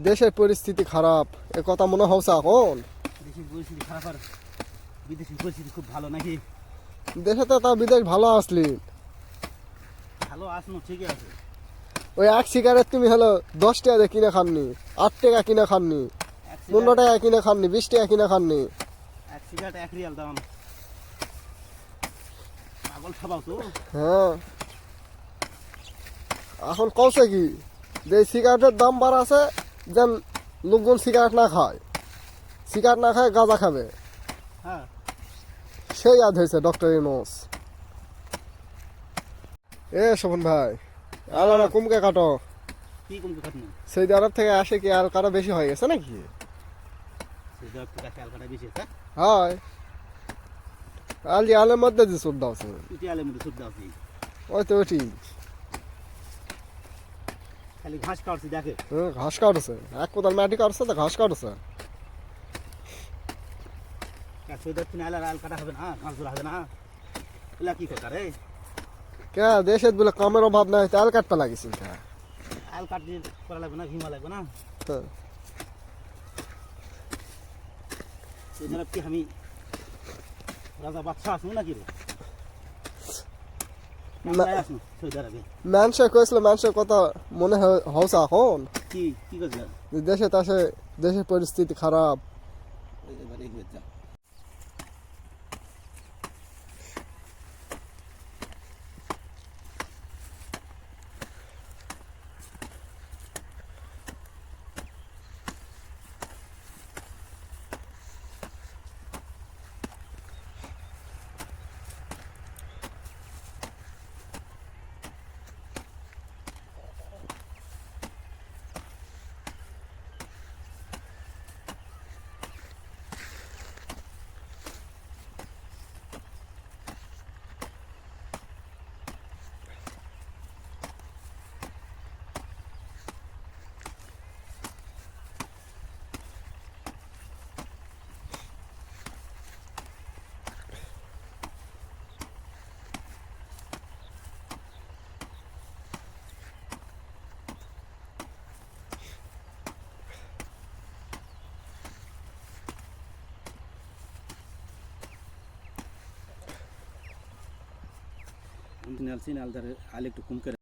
দেশের পরিস্থিতি খারাপ, এ কথা মনে হচ্ছে এখন। দেশের পরিস্থিতি খারাপ আর বিদেশের পরিস্থিতি খুব ভালো নাকি? দেশে তো তা বিদেশ ভালো আসলি। ভালো আসনো ঠিকই আছে। ওই এক সিগারেট তুমি হলো 10 টাকা দিয়ে কিনে খাননি, 8 টাকা কিনে খাননি, 15 টাকা কিনে খাননি, 20 টাকা কিনে খাননি। এক সিগারেট 1 রিয়াল দাম। পাগল খাবাও তো। হ্যাঁ, এখন কৌছে কি যে সিগারেটের দাম বাড়াছে, যেন লোকজন সিগারেট না খায়, সিগারেট না খায় গাঁজা খাবে। হ্যাঁ, সেই ইয়াদ হয়েছে ডক্টর ইউনূস। এ শোভন ভাই, আলাদা কুমকে কাটো। কি কমকে খাটনি? সৌদি আরব থেকে আসে কি আর কারো বেশি হয়ে গেছে নাকি? সেই দেখ তো কাছে আলকাটা বেশি আছে। হয় আলি আলের মধ্যে যে সুদ দাও উঠি আলে মধ্যে সুদ দাও কি? ওই তো ওটি খালি ঘাস কাটছি দেখে। ঘাস কাটছে, এক কোদাল মাটি কাটছে তো ঘাস কাটছে। সেই দেখ তুমি আলে আল কাটা হবে না, ঘাস ধরা হবে না। এলা কি কথা রে? কে দেশে বলে কামের অভাব নাই, তেল কাটতে লাগিস। আল কাটতে করা লাগবে না, ঘিমা লাগবে না। সেই জন্য কি আমি রাজা বাদশাহ আসবো নাকি রে? আসবো সৌদি আরবে। মানুষের কইছিল, মানুষের কথা মনে হচ্ছে এখন কি কি করছে? যে দেশে তাসে দেশের পরিস্থিতি খারাপ। এবারে এগিয়ে যা। সিন আলদারে আলে একটু কম করে